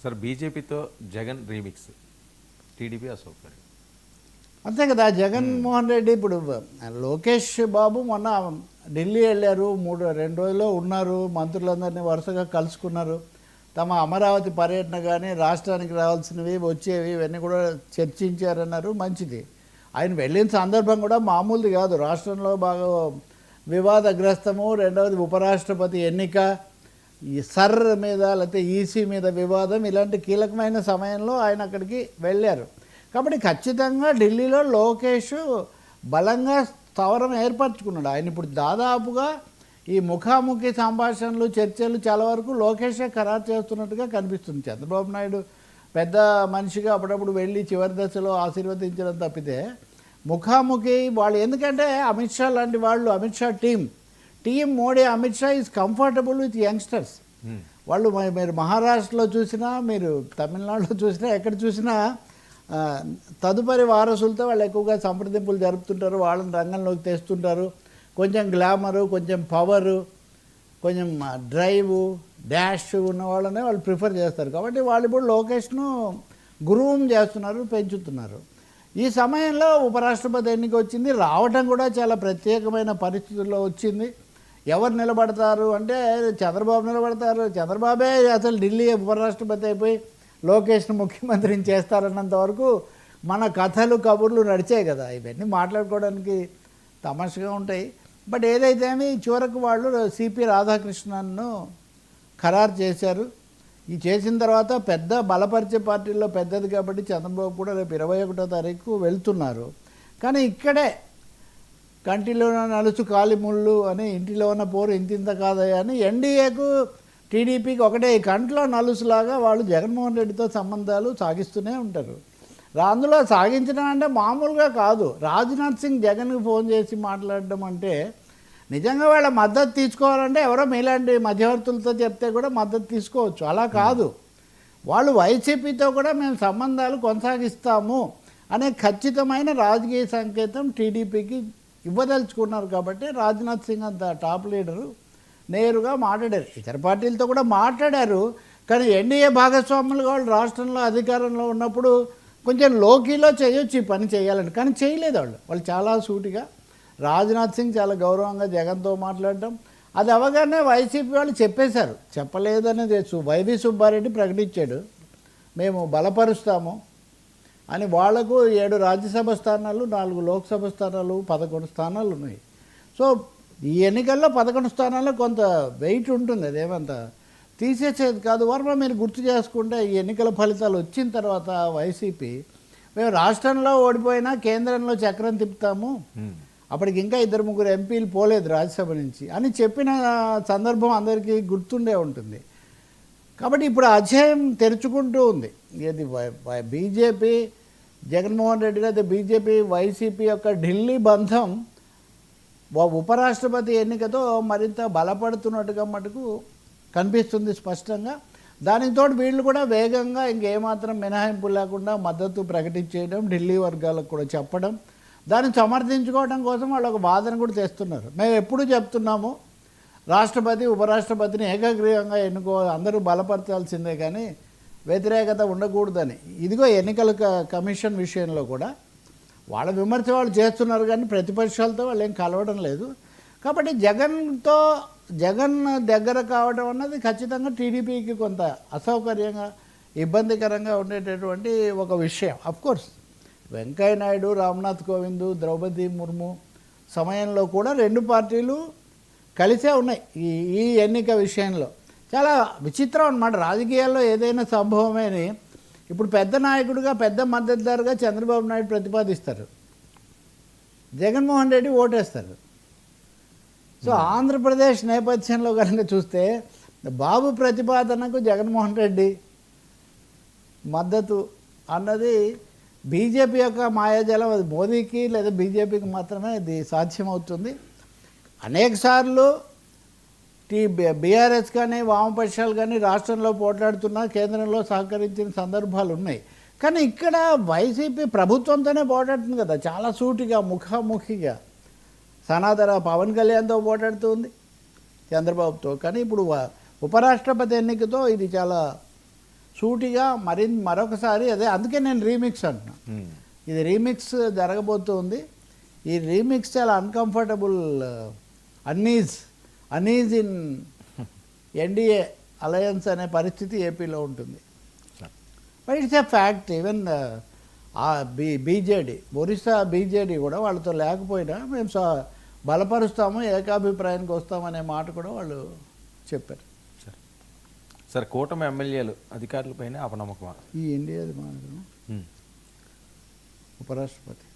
Sir బీజేపీతో Jagan remix TDP అసౌకర్యం అంతే కదా. జగన్మోహన్ రెడ్డి ఇప్పుడు లోకేష్ బాబు మొన్న ఢిల్లీ వెళ్ళారు, 2 రోజుల్లో ఉన్నారు, మంత్రులందరినీ వరుసగా కలుసుకున్నారు. తమ అమరావతి పర్యటన కానీ రాష్ట్రానికి రావాల్సినవి వచ్చేవి ఇవన్నీ కూడా చర్చించారన్నారు. మంచిది. ఆయన వెళ్ళిన సందర్భం కూడా మామూలుది కాదు. రాష్ట్రంలో బాగా వివాదగ్రస్తము. రెండవది ఉపరాష్ట్రపతి ఎన్నిక, ఈ సర్ మీద లేకపోతే ఈసీ మీద వివాదం, ఇలాంటి కీలకమైన సమయంలో ఆయన అక్కడికి వెళ్ళారు. కాబట్టి ఖచ్చితంగా ఢిల్లీలో లోకేష్ బలంగా స్థావరం ఏర్పరచుకున్నాడు. ఆయన ఇప్పుడు దాదాపుగా ఈ ముఖాముఖి సంభాషణలు చర్చలు చాలా వరకు లోకేషే ఖరారు చేస్తున్నట్టుగా కనిపిస్తుంది. చంద్రబాబు నాయుడు పెద్ద మనిషిగా అప్పుడప్పుడు వెళ్ళి చివరి దశలో ఆశీర్వదించడం తప్పితే ముఖాముఖి వాళ్ళు, ఎందుకంటే అమిత్ షా లాంటి వాళ్ళు, Amit Shah team Modi Amit Shah is comfortable with youngsters. వాళ్ళు మీరు మహారాష్ట్రలో చూసినా, మీరు తమిళనాడులో చూసినా, ఎక్కడ చూసినా తదుపరి వారసులతో వాళ్ళు ఎక్కువగా సంప్రదింపులు జరుపుతుంటారు, వాళ్ళని రంగంలోకి తెస్తుంటారు. కొంచెం గ్లామరు, కొంచెం పవరు, కొంచెం డ్రైవ్ డాష్ ఉన్న వాళ్ళనే వాళ్ళు ప్రిఫర్ చేస్తారు. కాబట్టి వాళ్ళు ఇప్పుడు లోకేష్ను గ్రూమ్ చేస్తున్నారు, పెంచుతున్నారు. ఈ సమయంలో ఉపరాష్ట్రపతి ఎన్నిక వచ్చింది. రావటం కూడా చాలా ప్రత్యేకమైన పరిస్థితుల్లో వచ్చింది. ఎవరు నిలబడతారు అంటే చంద్రబాబు నిలబడతారు. చంద్రబాబే అసలు ఢిల్లీ ఉపరాష్ట్రపతి అయిపోయి లోకేష్ను ముఖ్యమంత్రిని చేస్తారన్నంత వరకు మన కథలు కబుర్లు నడిచాయి కదా. ఇవన్నీ మాట్లాడుకోవడానికి తమాషగా ఉంటాయి. బట్ ఏదైతే చివరకు వాళ్ళు సిపి రాధాకృష్ణన్ను ఖరారు చేశారు. ఈ చేసిన తర్వాత పెద్ద బలపరిచే పార్టీల్లో పెద్దది కాబట్టి చంద్రబాబు కూడా రేపు 21వ తారీఖు వెళ్తున్నారు. కానీ ఇక్కడే కంటిలో నలుసు కాలిముళ్ళు అని, ఇంటిలో ఉన్న పోరు ఇంతింత కాదయ్యా అని ఎన్డీఏకు టీడీపీకి ఒకటే కంట్లో నలుసులాగా వాళ్ళు జగన్మోహన్ రెడ్డితో సంబంధాలు సాగిస్తూనే ఉంటారు. అందులో సాగించడం అంటే మామూలుగా కాదు. రాజ్నాథ్ సింగ్ జగన్కి ఫోన్ చేసి మాట్లాడడం అంటే నిజంగా వాళ్ళ మద్దతు తీసుకోవాలంటే ఎవరో మీలాంటి మధ్యవర్తులతో చెప్తే కూడా మద్దతు తీసుకోవచ్చు. అలా కాదు, వాళ్ళు వైసీపీతో కూడా మేము సంబంధాలు కొనసాగిస్తాము అనే ఖచ్చితమైన రాజకీయ సంకేతం టీడీపీకి ఇవ్వదలుచుకున్నారు. కాబట్టి రాజ్నాథ్ సింగ్ అంత టాప్ లీడరు నేరుగా మాట్లాడారు. ఇతర పార్టీలతో కూడా మాట్లాడారు. కానీ ఎన్డీఏ భాగస్వాములుగా వాళ్ళు రాష్ట్రంలో అధికారంలో ఉన్నప్పుడు కొంచెం లోకీలో చేయొచ్చు ఈ పని చేయాలని, కానీ చేయలేదు. వాళ్ళు చాలా సూటిగా, రాజ్నాథ్ సింగ్ చాలా గౌరవంగా జగన్తో మాట్లాడటం, అది అవగానే వైసీపీ వాళ్ళు చెప్పేశారు. చెప్పలేదనేది వైవి సుబ్బారెడ్డి ప్రకటించాడు, మేము బలపరుస్తాము అని. వాళ్లకు 7 రాజ్యసభ స్థానాలు, 4 లోక్సభ స్థానాలు, 11 స్థానాలు ఉన్నాయి. సో ఈ ఎన్నికల్లో 11 స్థానాల్లో కొంత వెయిట్ ఉంటుంది, అదేమంతా తీసేసేది కాదు. వర్మ మీరు గుర్తు చేసుకుంటే ఈ ఎన్నికల ఫలితాలు వచ్చిన తర్వాత వైసీపీ మేము రాష్ట్రంలో ఓడిపోయినా కేంద్రంలో చక్రం తిప్పుతాము, అప్పటికి ఇంకా 2-3 ఎంపీలు పోలేదు రాజ్యసభ నుంచి అని చెప్పిన సందర్భం అందరికీ గుర్తుండే ఉంటుంది. కాబట్టి ఇప్పుడు అధ్యాయం తెరుచుకుంటూ ఉంది. ఇది బీజేపీ జగన్మోహన్ రెడ్డి అయితే బీజేపీ వైసీపీ యొక్క ఢిల్లీ బంధం ఉపరాష్ట్రపతి ఎన్నికతో మరింత బలపడుతున్నట్టుగా మటుకు కనిపిస్తుంది స్పష్టంగా. దానికి తోడు వీళ్ళు కూడా వేగంగా ఇంకేమాత్రం మినహాయింపు లేకుండా మద్దతు ప్రకటించేయడం, ఢిల్లీ వర్గాలకు కూడా చెప్పడం, దాన్ని సమర్థించుకోవడం కోసం వాళ్ళు ఒక వాదన కూడా తెస్తున్నారు. మేము ఎప్పుడు చెప్తున్నాము రాష్ట్రపతి ఉపరాష్ట్రపతిని ఏకగ్రీవంగా అందరూ బలపరచాల్సిందే కానీ వ్యతిరేకత ఉండకూడదని. ఇదిగో ఎన్నికల కమిషన్ విషయంలో కూడా వాళ్ళ విమర్శ వాళ్ళు చేస్తున్నారు కానీ ప్రతిపక్షాలతో వాళ్ళు ఏం కలవడం లేదు. కాబట్టి జగన్ దగ్గర కావడం అన్నది ఖచ్చితంగా టీడీపీకి కొంత అసౌకర్యంగా, ఇబ్బందికరంగా ఉండేటటువంటి ఒక విషయం. అఫ్కోర్స్ వెంకయ్య నాయుడు, రామ్నాథ్ కోవింద్, ద్రౌపది ముర్ము సమయంలో కూడా 2 పార్టీలు కలిసే ఉన్నాయి ఈ ఎన్నిక విషయంలో. చాలా విచిత్రం అన్నమాట రాజకీయాల్లో. ఏదైనా సంభవమే అని ఇప్పుడు పెద్ద నాయకుడిగా, పెద్ద మద్దతుదారుగా చంద్రబాబు నాయుడు ప్రతిపాదిస్తారు, జగన్మోహన్ రెడ్డి ఓటేస్తారు. సో ఆంధ్రప్రదేశ్ నేపథ్యంలో కనుక చూస్తే బాబు ప్రతిపాదనకు జగన్మోహన్ రెడ్డి మద్దతు అన్నది బీజేపీ యొక్క మాయాజాలం. అది మోదీకి లేదా బీజేపీకి మాత్రమే ఇది సాధ్యమవుతుంది. అనేకసార్లు బీఆర్ఎస్ కానీ వామపక్షాలు కానీ రాష్ట్రంలో పోట్లాడుతున్నా కేంద్రంలో సహకరించిన సందర్భాలు ఉన్నాయి. కానీ ఇక్కడ వైసీపీ ప్రభుత్వంతోనే పోట్లాడుతుంది కదా, చాలా సూటిగా ముఖాముఖిగా. సనాతన పవన్ కళ్యాణ్తో పోట్లాడుతుంది, చంద్రబాబుతో. కానీ ఇప్పుడు ఉపరాష్ట్రపతి ఎన్నికతో ఇది చాలా సూటిగా మరొకసారి అదే అందుకే నేను రీమిక్స్ అంటున్నా. ఇది రీమిక్స్ జరగబోతుంది. ఈ రీమిక్స్ చాలా అన్కంఫర్టబుల్, అనీజ్ ఇన్ ఎన్డీఏ అలయన్స్ అనే పరిస్థితి ఏపీలో ఉంటుంది. But it's a fact. Even BJD, Orissa BJD కూడా వాళ్ళతో లేకపోయినా మేము బలపరుస్తాము, ఏకాభిప్రాయానికి వస్తామనే మాట కూడా వాళ్ళు చెప్పారు. సార్ కూటమి ఎమ్మెల్యేలు అధికారులపైన అపనమ్మకమా? ఈ ఇండియాది మాత్రం ఉపరాష్ట్రపతి